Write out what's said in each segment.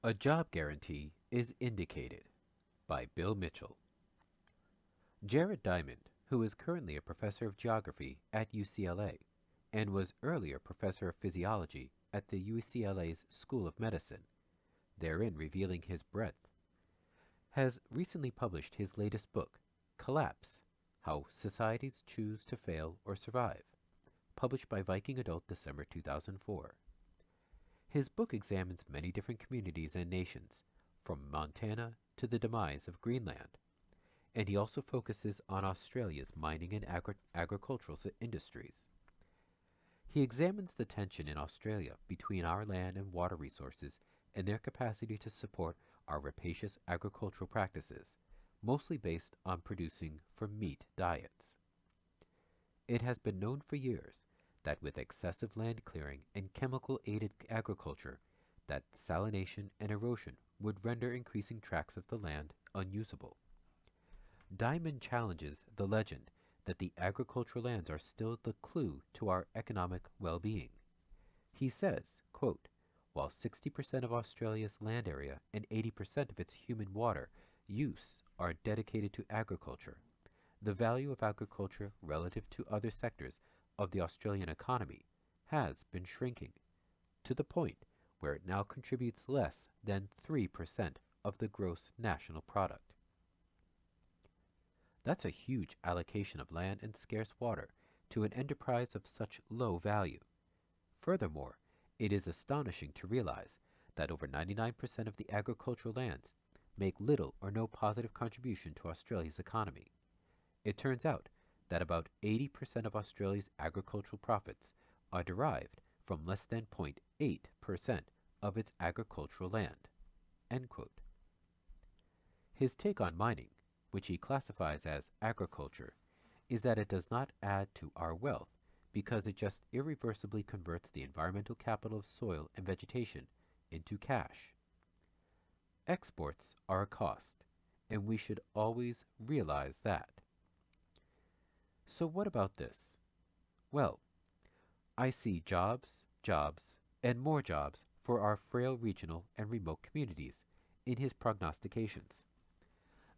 A Job Guarantee is Indicated by Bill Mitchell. Jared Diamond, who is currently a professor of geography at UCLA and was earlier professor of physiology at the UCLA's School of Medicine, therein revealing his breadth, has recently published his latest book, Collapse: How Societies Choose to Fail or Survive, published by Viking Adult December 2004. His book examines many different communities and nations, from Montana to the demise of Greenland, and he also focuses on Australia's mining and agricultural industries. He examines the tension in Australia between our land and water resources and their capacity to support our rapacious agricultural practices, mostly based on producing for meat diets. It has been known for years that with excessive land clearing and chemical-aided agriculture, that salination and erosion would render increasing tracts of the land unusable. Diamond challenges the legend that the agricultural lands are still the clue to our economic well-being. He says, quote, while 60% of Australia's land area and 80% of its human water use are dedicated to agriculture, the value of agriculture relative to other sectors of the Australian economy has been shrinking, to the point where it now contributes less than 3% of the gross national product. That's a huge allocation of land and scarce water to an enterprise of such low value. Furthermore, it is astonishing to realize that over 99% of the agricultural lands make little or no positive contribution to Australia's economy. It turns out that about 80% of Australia's agricultural profits are derived from less than 0.8% of its agricultural land. End quote. His take on mining, which he classifies as agriculture, is that it does not add to our wealth because it just irreversibly converts the environmental capital of soil and vegetation into cash. Exports are a cost, and we should always realize that. So what about this? Well, I see jobs, jobs, and more jobs for our frail regional and remote communities in his prognostications.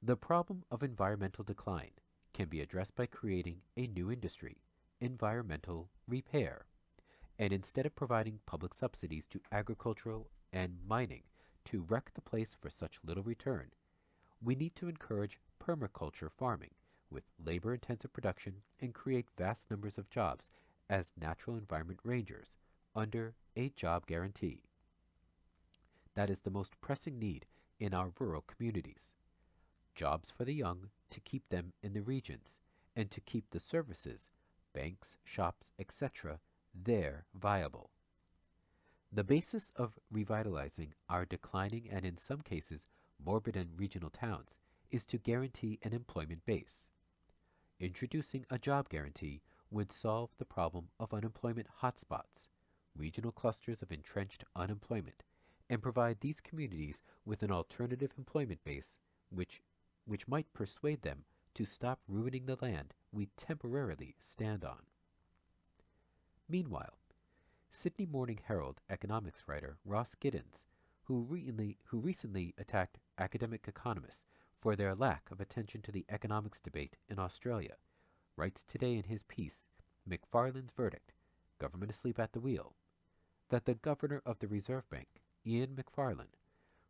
The problem of environmental decline can be addressed by creating a new industry, environmental repair. And instead of providing public subsidies to agricultural and mining to wreck the place for such little return, we need to encourage permaculture farming with labor-intensive production and create vast numbers of jobs as natural environment rangers under a job guarantee. That is the most pressing need in our rural communities. Jobs for the young to keep them in the regions and to keep the services, banks, shops, etc., there viable. The basis of revitalizing our declining and in some cases morbid and regional towns is to guarantee an employment base. Introducing a job guarantee would solve the problem of unemployment hotspots, regional clusters of entrenched unemployment, and provide these communities with an alternative employment base which might persuade them to stop ruining the land we temporarily stand on. Meanwhile, Sydney Morning Herald economics writer Ross Giddens, who recently attacked academic economists for their lack of attention to the economics debate in Australia, writes today in his piece, McFarlane's Verdict, Government Asleep at the Wheel, that the governor of the Reserve Bank, Ian Macfarlane,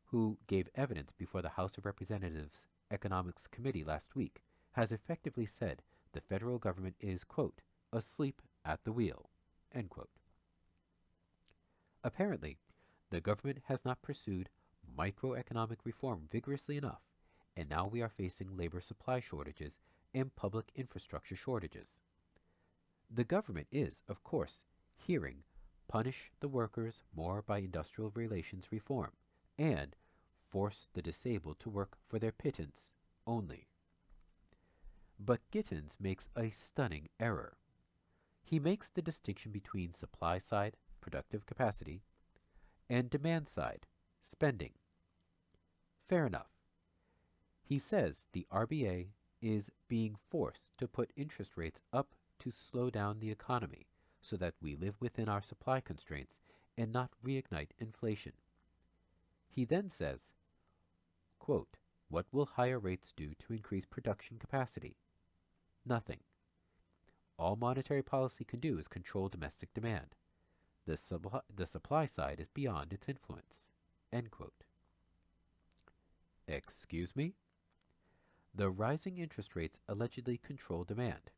who gave evidence before the House of Representatives Economics Committee last week, has effectively said the federal government is, quote, asleep at the wheel, end quote. Apparently, the government has not pursued microeconomic reform vigorously enough, and now we are facing labor supply shortages and public infrastructure shortages. The government is, of course, hearing punish the workers more by industrial relations reform and force the disabled to work for their pittance only. But Gittins makes a stunning error. He makes the distinction between supply side, productive capacity, and demand side, spending. Fair enough. He says the RBA is being forced to put interest rates up to slow down the economy so that we live within our supply constraints and not reignite inflation. He then says, quote, "What will higher rates do to increase production capacity? Nothing. All monetary policy can do is control domestic demand. The supply side is beyond its influence." End quote. Excuse me? The rising interest rates allegedly control demand.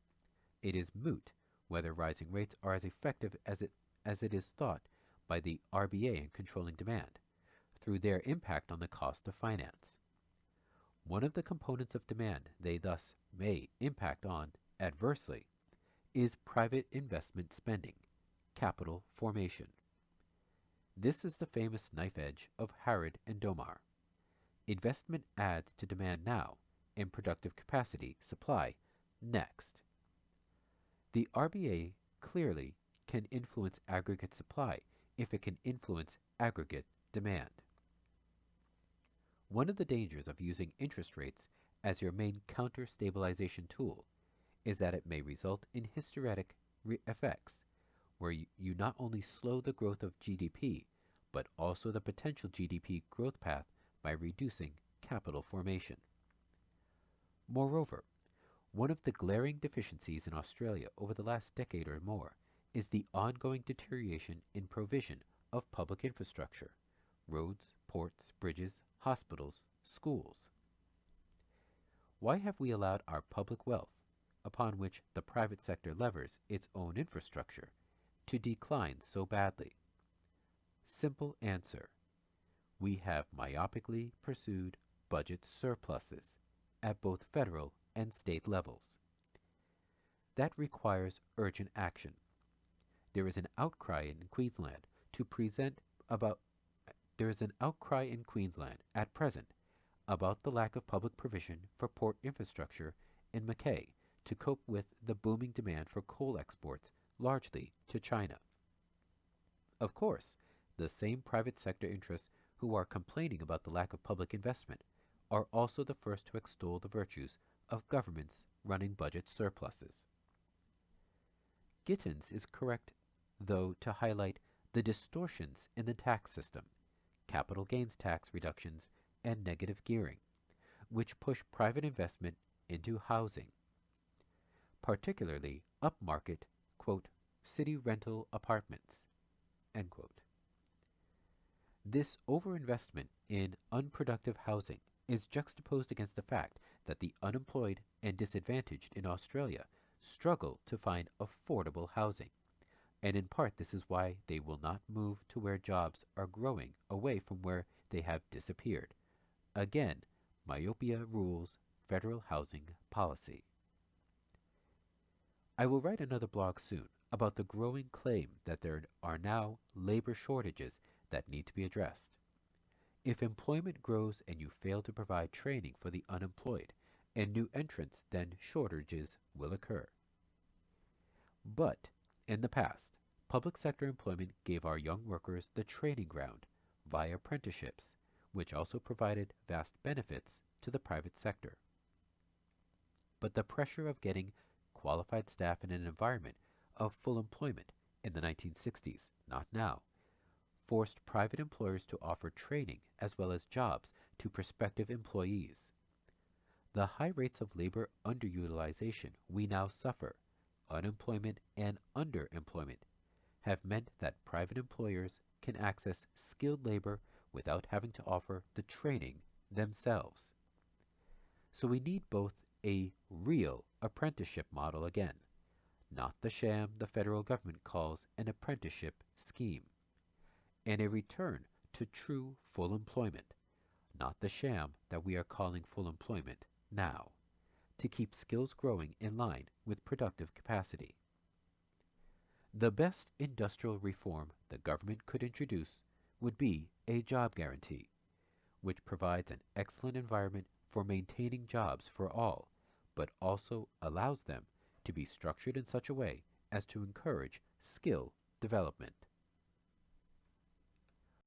It is moot whether rising rates are as effective as it is thought by the RBA in controlling demand, through their impact on the cost of finance. One of the components of demand they thus may impact on adversely is private investment spending, capital formation. This is the famous knife edge of Harrod and Domar. Investment adds to demand now, and productive capacity, supply, next. The RBA clearly can influence aggregate supply if it can influence aggregate demand. One of the dangers of using interest rates as your main counter-stabilization tool is that it may result in hysteretic effects, where you not only slow the growth of GDP, but also the potential GDP growth path by reducing capital formation. Moreover, one of the glaring deficiencies in Australia over the last decade or more is the ongoing deterioration in provision of public infrastructure, roads, ports, bridges, hospitals, schools. Why have we allowed our public wealth, upon which the private sector levers its own infrastructure, to decline so badly? Simple answer: we have myopically pursued budget surpluses at both federal and state levels. That requires urgent action. There is an outcry in Queensland at present about the lack of public provision for port infrastructure in Mackay to cope with the booming demand for coal exports, largely to China. Of course, the same private sector interests who are complaining about the lack of public investment are also the first to extol the virtues of governments running budget surpluses. Gittins is correct, though, to highlight the distortions in the tax system, capital gains tax reductions, and negative gearing, which push private investment into housing, particularly upmarket, quote, city rental apartments, end quote. This overinvestment in unproductive housing is juxtaposed against the fact that the unemployed and disadvantaged in Australia struggle to find affordable housing, and in part this is why they will not move to where jobs are growing away from where they have disappeared. Again, myopia rules federal housing policy. I will write another blog soon about the growing claim that there are now labor shortages that need to be addressed. If employment grows and you fail to provide training for the unemployed and new entrants, then shortages will occur. But in the past, public sector employment gave our young workers the training ground via apprenticeships, which also provided vast benefits to the private sector. But the pressure of getting qualified staff in an environment of full employment in the 1960s, not now, forced private employers to offer training as well as jobs to prospective employees. The high rates of labor underutilization we now suffer, unemployment and underemployment, have meant that private employers can access skilled labor without having to offer the training themselves. So we need both a real apprenticeship model again, not the sham the federal government calls an apprenticeship scheme, and a return to true full employment, not the sham that we are calling full employment now, to keep skills growing in line with productive capacity. The best industrial reform the government could introduce would be a job guarantee, which provides an excellent environment for maintaining jobs for all, but also allows them to be structured in such a way as to encourage skill development.